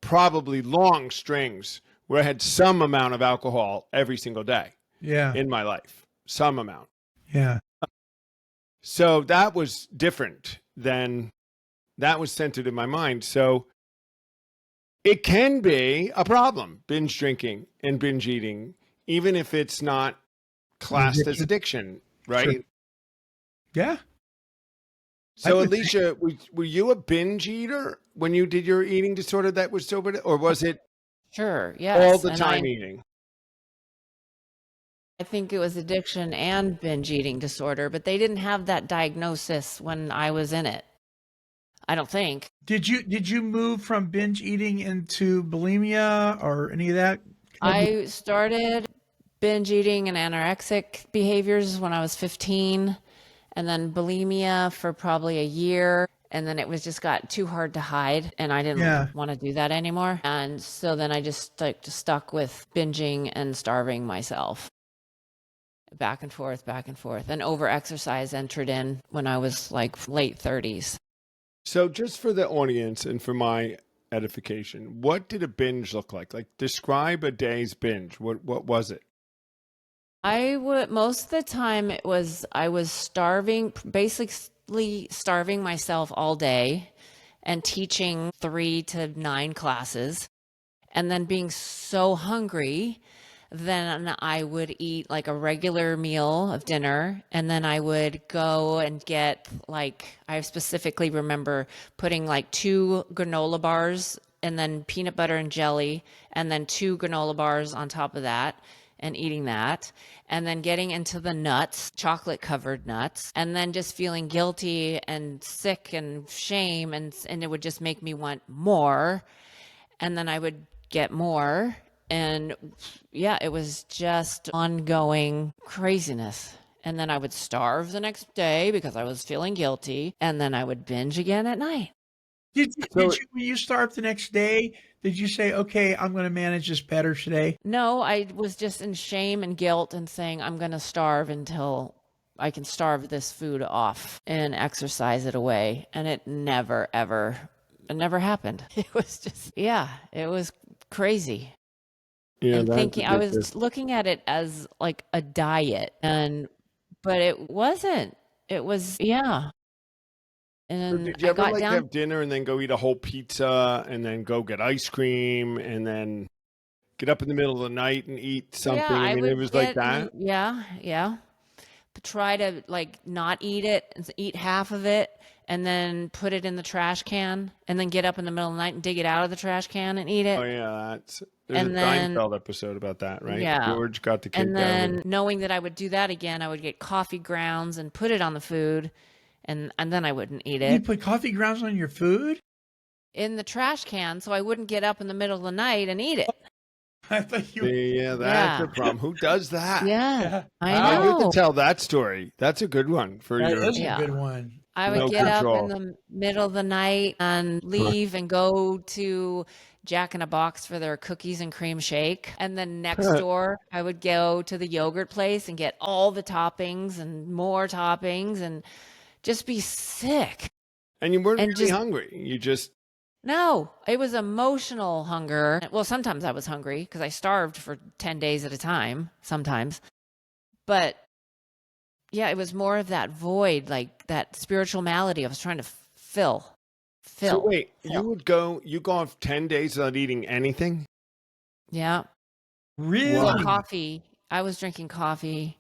probably long strings where I had some amount of alcohol every single day in my life, some amount. Yeah. So that was different than that was centered in my mind. So it can be a problem, binge drinking and binge eating, even if it's not classed as addiction, right? Sure. Yeah. So Alicia, were you a binge eater when you did your eating disorder that was sober, or was it Sure, yes. all the time eating? I think it was addiction and binge eating disorder, but they didn't have that diagnosis when I was in it. I don't think. Did you move from binge eating into bulimia or any of that? I started binge eating and anorexic behaviors when I was 15, and then bulimia for probably a year. And then it was just got too hard to hide, and I didn't want to do that anymore. And so then I just stuck with binging and starving myself. Back and forth. And over-exercise entered in when I was like late 30s. So just for the audience and for my edification, what did a binge look like? Like, describe a day's binge. What was it? Most of the time I was starving, basically starving myself all day and teaching 3 to 9 classes, and then being so hungry, then I would eat like a regular meal of dinner, and then I would go and get I specifically remember putting 2 granola bars and then peanut butter and jelly, and then 2 granola bars on top of that, and eating that, and then getting into the nuts, chocolate covered nuts, and then just feeling guilty and sick and shame, and it would just make me want more, and then I would get more. And yeah, it was just ongoing craziness. And then I would starve the next day because I was feeling guilty, and then I would binge again at night. Did you, when you starved the next day, did you say, okay, I'm going to manage this better today? No, I was just in shame and guilt and saying I'm going to starve until I can starve this food off and exercise it away. And it never happened. It was just, it was crazy. Yeah, And that's thinking, I ridiculous. was looking at it as like a diet, but it wasn't. It was, So And did you I ever got like down, have dinner and then go eat a whole pizza and then go get ice cream and then get up in the middle of the night and eat yeah, something? I I mean, it would was like get, that. yeah. But try to like not eat it, and eat half of it, and then put it in the trash can, and then get up in the middle of the night and dig it out of the trash can and eat Oh it. yeah, there's a And then, Seinfeld episode about that, right? yeah. George got the And kicked out of then it. knowing that I would do that again, I would get coffee grounds and put it on the food, and then I wouldn't eat You it put coffee grounds on your food? in the trash can, so I wouldn't get up in the middle of the night and eat it. I thought you. Yeah, that's Yeah. the problem. Who does that? Yeah, Yeah. I Oh, you have to know. tell that story. That's a good one for That your is a Yeah. good one. I would no get up in control. the middle of the night and leave and go to Jack in a Box for their cookies and cream shake. And then next door, I would go to the yogurt place and get all the toppings and more toppings and just be sick. And you weren't And really just, hungry. You just no, it was emotional hunger. Well, sometimes I was hungry because I starved for 10 days at a time, sometimes. But yeah, it was more of that void, like that spiritual malady I was trying to fill. so wait, fill. you go off 10 days without eating anything? Yeah. Really? Well, Wow. coffee. I was drinking coffee.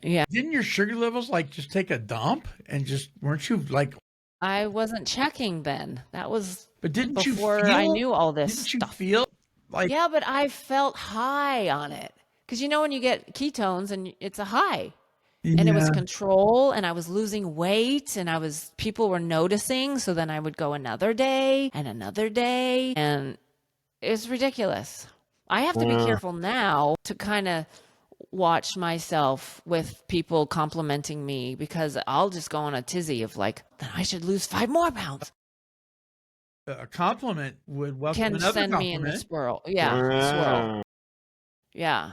Yeah. Didn't your sugar levels like just take a dump and just weren't you like? I wasn't checking then. That was But didn't you before feel? I knew all this Didn't you stuff. feel like? Yeah, but I felt high on it. Because you know when you get ketones and it's a high. And it was Yeah. control, and I was losing weight, and people were noticing. So then I would go another day, and it was ridiculous. I have to be careful now to kind of watch myself with people complimenting me, because I'll just go on a tizzy of like, then I should lose 5 more pounds. A compliment would welcome Can another send me in the compliment. swirl. Yeah, swirl. Wow. Yeah.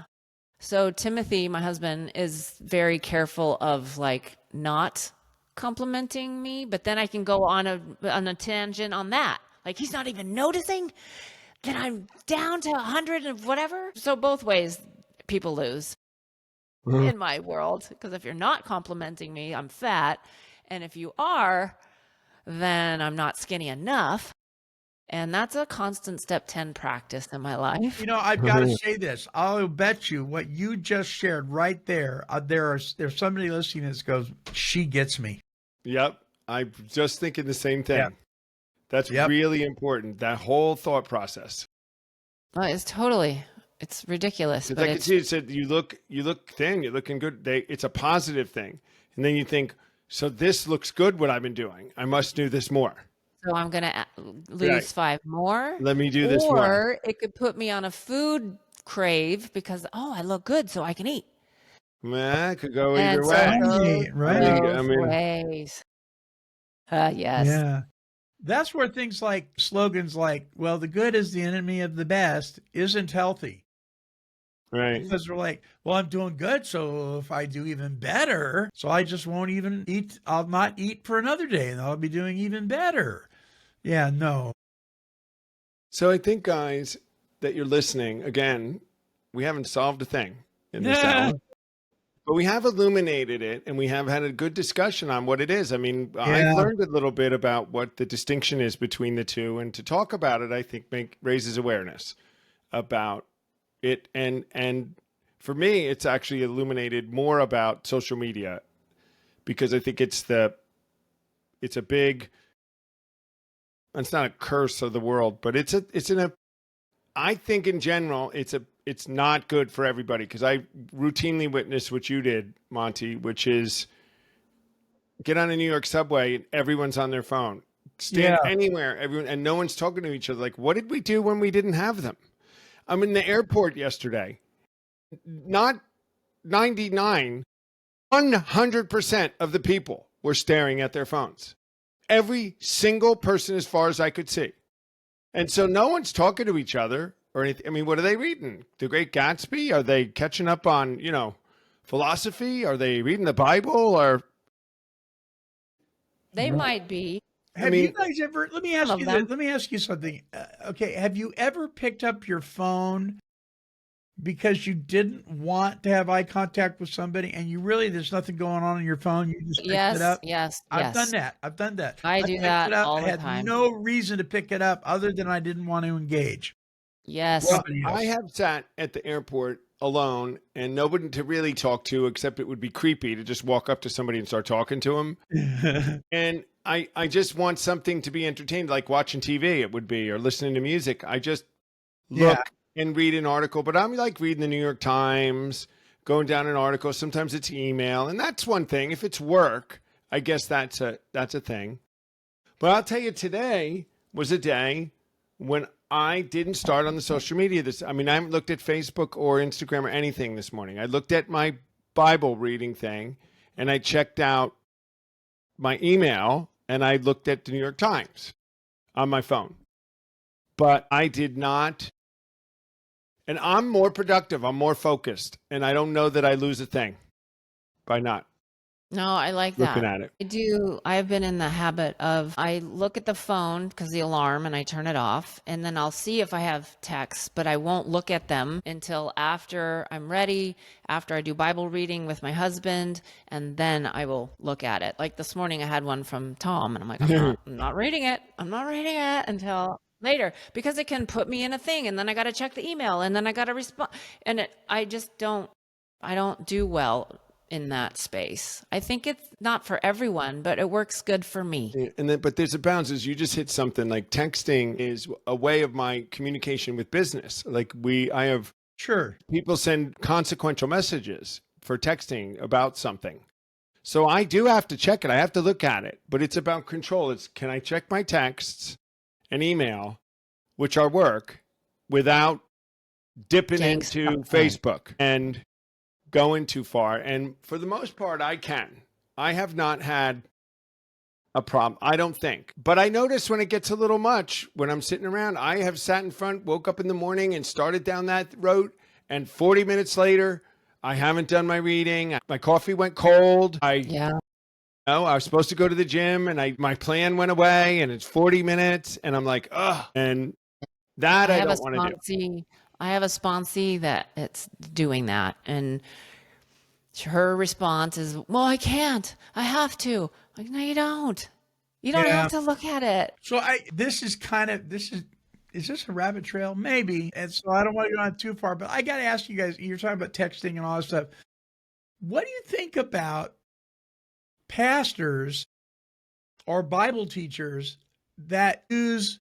So Timothy, my husband, is very careful of like not complimenting me, but then I can go on a tangent on that. Like he's not even noticing that I'm down to 100 and whatever. So both ways people lose in my world, because if you're not complimenting me, I'm fat, and if you are, then I'm not skinny enough. And that's a constant step 10 practice in my life. You know, I've got to say this. I'll bet you what you just shared right there. There's somebody listening that goes, "She gets me." Yep. I'm just thinking the same thing. Yep. That's Yep. really important. That whole thought process. Oh, it's ridiculous. Because But I can it's, see it said you look thin, you're looking good. It's a positive thing. And then you think, so this looks good what I've been doing. I must do this more. so I'm going to lose Right. 5 more. Let me do this more. Or it could put me on a food crave because, I look good, so I can eat. Man, it could go And either so way. Right, right. both I mean- ways. Yes. Yeah. That's where things like slogans like, "Well, the good is the enemy of the best," isn't healthy. Right. Because we're like, well, I'm doing good, so if I do even better, so I just won't even eat. I'll not eat for another day, and I'll be doing even better. Yeah, no. So I think, guys, that you're listening. Again, we haven't solved a thing in this Yeah. hour, but we have illuminated it, and we have had a good discussion on what it is. I mean, Yeah. I've learned a little bit about what the distinction is between the two, and to talk about it, I think raises awareness about it. And for me, it's actually illuminated more about social media, because I think it's a big. It's not a curse of the world, but I think in general, it's not good for everybody, because I routinely witness what you did, Monty, which is get on a New York subway and everyone's on their phone. Stand anywhere, everyone, and no one's talking to each other. Like, what did we do when we didn't have them? I'm in the airport yesterday. Not 99, 100% of the people were staring at their phones. Every single person, as far as I could see. And so no one's talking to each other or anything. I mean, what are they reading? The Great Gatsby? Are they catching up on, philosophy? Are they reading the Bible? Or They might be. Have you guys ever, let me ask Some you of them. let me ask you something. Okay, have you ever picked up your phone because you didn't want to have eye contact with somebody and you really, there's nothing going on your phone, you just picked it Yes, up? yes, I've done yes. that. I've done that. I I do picked that it up. all I the had time. no reason to pick it up other than I didn't want to engage Yes. well, somebody I else. have sat at the airport alone and nobody to really talk to, except it would be creepy to just walk up to somebody and start talking to them. And I just want something to be entertained, like watching TV, it would be, or listening to music. I just Yeah. look and read an article, but I'm like reading the New York Times, going down an article. Sometimes it's email, and that's one thing. If it's work, I guess that's a thing. But I'll tell you, today was a day when I didn't start on the social media. I haven't looked at Facebook or Instagram or anything this morning. I looked at my Bible reading thing, and I checked out my email, and I looked at the New York Times on my phone. But I did not. And I'm more productive. I'm more focused. And I don't know that I lose a thing by not No, I like looking that. at it. I do. I've been in the habit of I look at the phone because the alarm and I turn it off, and then I'll see if I have texts, but I won't look at them until after I'm ready, after I do Bible reading with my husband, and then I will look at it. Like this morning, I had one from Tom, and I'm like, I'm not reading it. I'm not reading it until later because it can put me in a thing, and then I got to check the email, and then I got to respond, and I just don't. I don't do well in that space. I think it's not for everyone, but it works good for me. And then, but there's a balance. Is you just hit something like texting is a way of my communication with business. Like I have Sure. people send consequential messages for texting about something. So I do have to check it. I have to look at it, but it's about control. It's, can I check my texts and email, which are work, without dipping Getting into stuck in. Facebook and going too far? And for the most part, I can. I have not had a problem, I don't think. But I notice when it gets a little much, when I'm sitting around, I have sat in front, woke up in the morning and started down that road. And 40 minutes later, I haven't done my reading. My coffee went cold. Yeah. I was supposed to go to the gym and my plan went away and it's 40 minutes. And I'm like, ugh. And that I don't want to do. I have a sponsee that it's doing that. And her response is, well, I can't. I have to. Like, no, you don't. You don't Yeah. have to look at it. So is this a rabbit trail? Maybe. And so I don't want to go on too far, but I got to ask you guys, you're talking about texting and all that stuff. What do you think about pastors or Bible teachers that use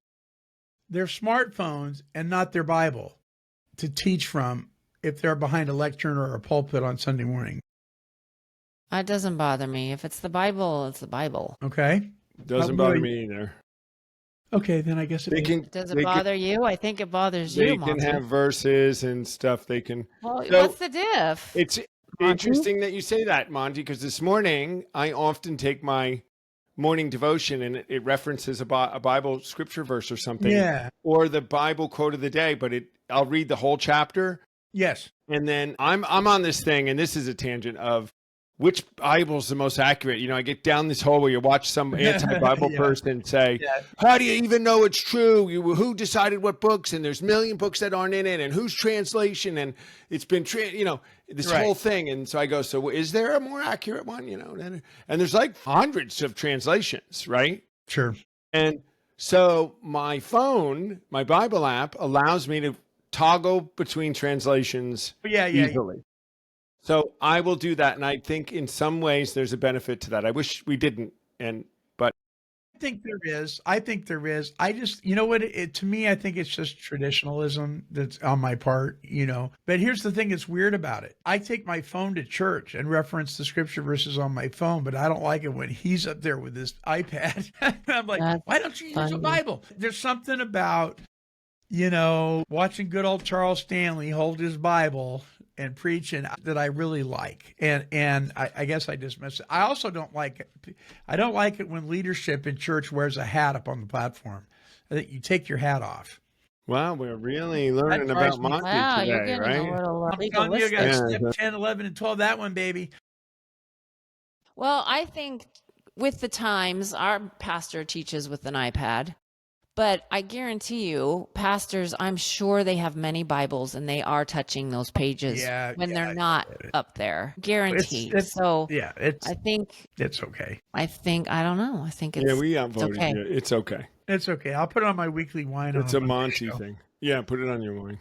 their smartphones and not their Bible to teach from if they're behind a lectern or a pulpit on Sunday morning? It doesn't bother me. If it's the Bible, it's the Bible. Okay. Doesn't bother me either. Okay, then I guess it Does it bother you? I think it bothers you, They Monty. can have verses and stuff. They can. Well, So what's the diff? it's interesting that you say that, Monty, because this morning I often take my morning devotion and it references a Bible scripture verse or something. Yeah. Or the Bible quote of the day, but I'll read the whole chapter. Yes. And then I'm on this thing, and this is a tangent of which Bible's the most accurate. I get down this hole where you watch some anti-Bible Yeah. person say, Yeah. how do you even know it's true? Who decided what books? And there's a million books that aren't in it. And whose translation? And it's been, this Right. whole thing. And so I go, so is there a more accurate one? And there's like hundreds of translations, right? Sure. And so my phone, my Bible app allows me to toggle between translations easily. So I will do that. And I think in some ways there's a benefit to that. I wish we didn't. But I think there is. I just, you know what, to me, I think it's just traditionalism that's on my part, But here's the thing that's weird about it. I take my phone to church and reference the scripture verses on my phone, but I don't like it when he's up there with his iPad. I'm like, That's why don't you use funny. a Bible? There's something about, watching good old Charles Stanley hold his Bible and preaching that I really like. And I guess I dismiss it. I also don't like it. I don't like it when leadership in church wears a hat up on the platform. I think you take your hat off. Wow, we're really learning drives about me- Monty Wow, you're today, getting a right? little I'm telling you, legalistic. guys, Yeah. step 10, 11, and 12, that one, baby. Well, I think with the times, our pastor teaches with an iPad. But I guarantee you, pastors, I'm sure they have many Bibles and they are touching those pages when they're not up there. Guaranteed. It's So yeah, I think, it's okay. I don't know. I think Yeah, it's, we it's outvoted okay. you. It's okay. It's okay. I'll put it on my weekly wine. It's on a Monday Monty show. thing. Yeah, put it on your wine.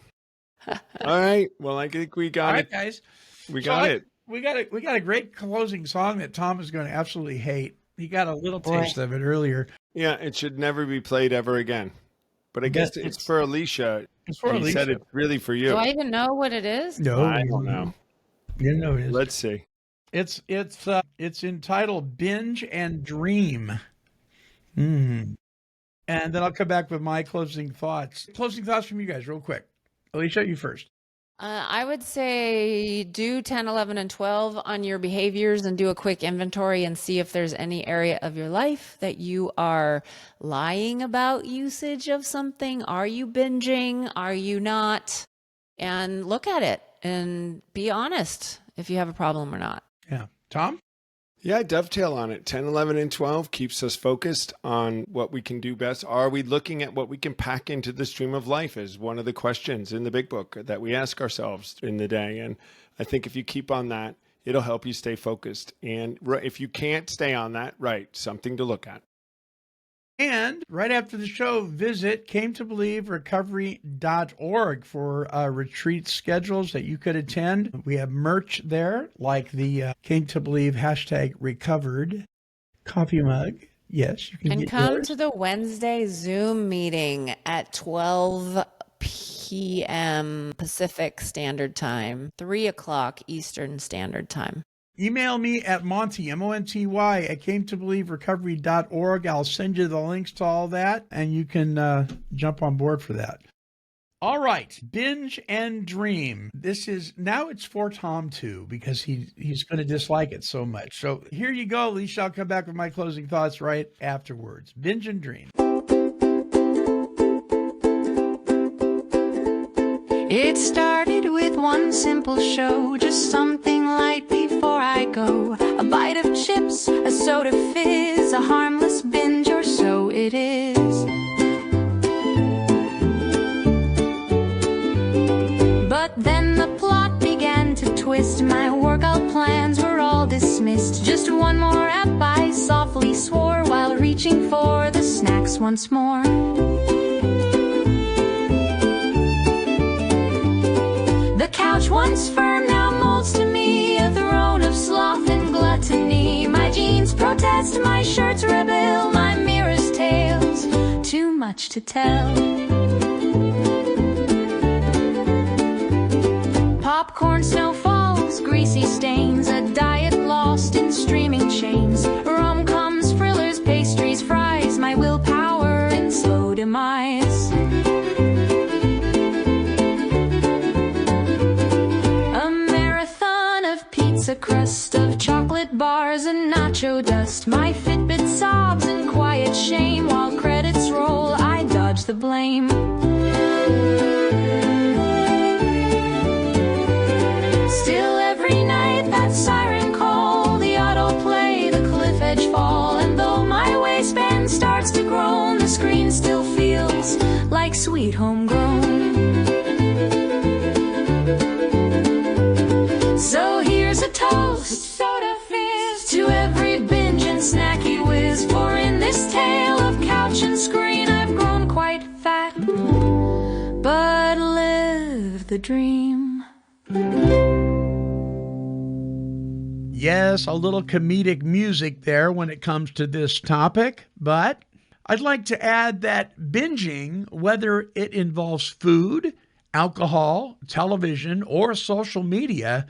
All right. Well, I think we All got right, it. guys. We So got it. We got a great closing song that Tom is going to absolutely hate. He got a little Boy. taste of it earlier. Yeah, it should never be played ever again. But I guess it's for Alicia. It's for He Alicia. said it's really for you. Do I even know what it is? No, I don't know. You know it is. Let's see. It's entitled Binge and Dream. And then I'll come back with my closing thoughts. Closing thoughts from you guys, real quick. Alicia, you first. I would say do 10, 11, and 12 on your behaviors and do a quick inventory and see if there's any area of your life that you are lying about usage of something. Are you binging? Are you not? And look at it and be honest if you have a problem or not. Yeah. Tom? Yeah, dovetail on it. 10, 11, and 12 keeps us focused on what we can do best. Are we looking at what we can pack into the stream of life is one of the questions in the big book that we ask ourselves in the day. And I think if you keep on that, it'll help you stay focused. And if you can't stay on that, right, something to look at. And right after the show, visit cametobelieverecovery.org for retreat schedules that you could attend. We have merch there, like the Came to Believe #recovered coffee mug. Yes, you can And get come yours. to the Wednesday Zoom meeting at 12 p.m. Pacific Standard Time, 3 o'clock Eastern Standard Time. Email me at Monty, M-O-N-T-Y, at cametobelieverecovery.org. I'll send you the links to all that, and you can jump on board for that. All right, Binge and Dream. It's for Tom, too, because he's going to dislike it so much. So here you go, Alicia. I'll come back with my closing thoughts right afterwards. Binge and Dream. It started with one simple show, just something light before I go. A bite of chips, a soda fizz, a harmless binge, or so it is. But then the plot began to twist. My workout plans were all dismissed. Just one more app, I softly swore, while reaching for the snacks once more. The couch once firm now molds to me a throne of sloth and gluttony. My jeans protest, my shirts rebel, my mirrors tales, too much to tell. Popcorn snowfalls, greasy stains, a diet lost in streaming chains. Rom-coms, thrillers, pastries, fries, my willpower in slow demise. A crust of chocolate bars and nacho dust. My Fitbit sobs in quiet shame. While credits roll, I dodge the blame. Still every night that siren call, the autoplay, the cliff edge fall. And though my waistband starts to groan, the screen still feels like sweet homegrown. So here's a toast, soda fizz, to every binge and snacky whiz. For in this tale of couch and screen, I've grown quite fat, but live the dream. Yes, a little comedic music there when it comes to this topic, but I'd like to add that binging, whether it involves food, alcohol, television, or social media,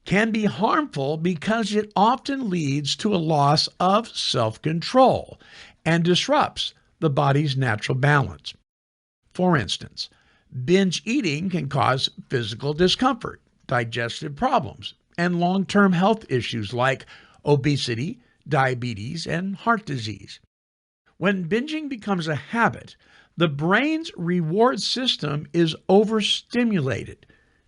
can be harmful because it often leads to a loss of self-control and disrupts the body's natural balance. For instance, binge eating can cause physical discomfort, digestive problems, and long-term health issues like obesity, diabetes, and heart disease. When binging becomes a habit, The brain's reward system is overstimulated,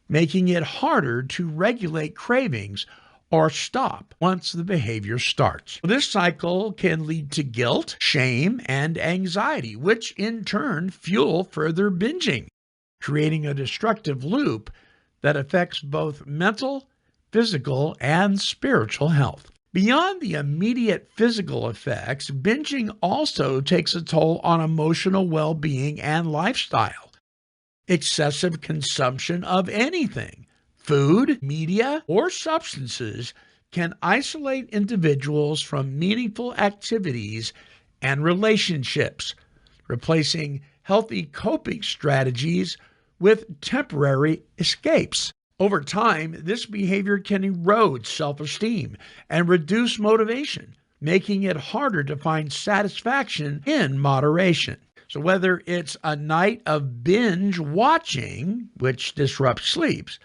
making it harder to regulate cravings or stop once the behavior starts. This cycle can lead to guilt, shame, and anxiety, which in turn fuel further binging, creating a destructive loop that affects both mental, physical, and spiritual health. Beyond the immediate physical effects, binging also takes a toll on emotional well-being and lifestyle. Excessive consumption of anything, food, media, or substances, can isolate individuals from meaningful activities and relationships, replacing healthy coping strategies with temporary escapes. Over time, this behavior can erode self-esteem and reduce motivation, making it harder to find satisfaction in moderation. So whether it's a night of binge watching, which disrupts sleeps,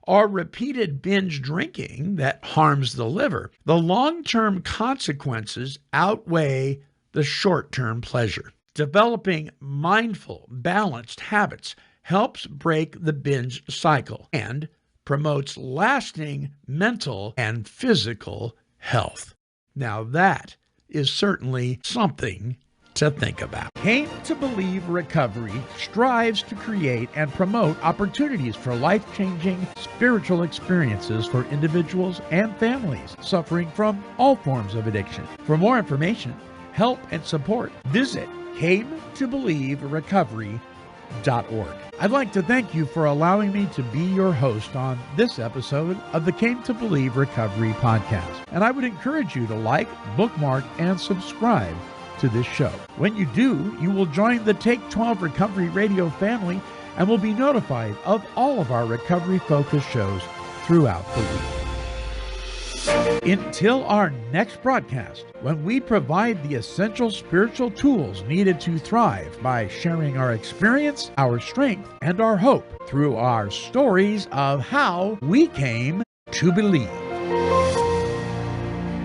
or repeated binge drinking that harms the liver, the long-term consequences outweigh the short-term pleasure. Developing mindful, balanced habits helps break the binge cycle and promotes lasting mental and physical health. Now that is certainly something to think about. Came to Believe Recovery strives to create and promote opportunities for life-changing spiritual experiences for individuals and families suffering from all forms of addiction. For more information, help, and support, visit cametobelieverecovery.org. I'd like to thank you for allowing me to be your host on this episode of the Came to Believe Recovery podcast. And I would encourage you to like, bookmark, and subscribe to this show. When you do, you will join the Take 12 Recovery Radio family and will be notified of all of our recovery-focused shows throughout the week. Until our next broadcast, when we provide the essential spiritual tools needed to thrive by sharing our experience, our strength, and our hope through our stories of how we came to believe.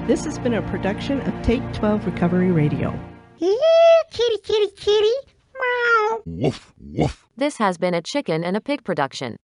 This has been a production of Take 12 Recovery Radio. Kitty, kitty, kitty. Meow. Woof, woof. This has been a Chicken and a Pig production.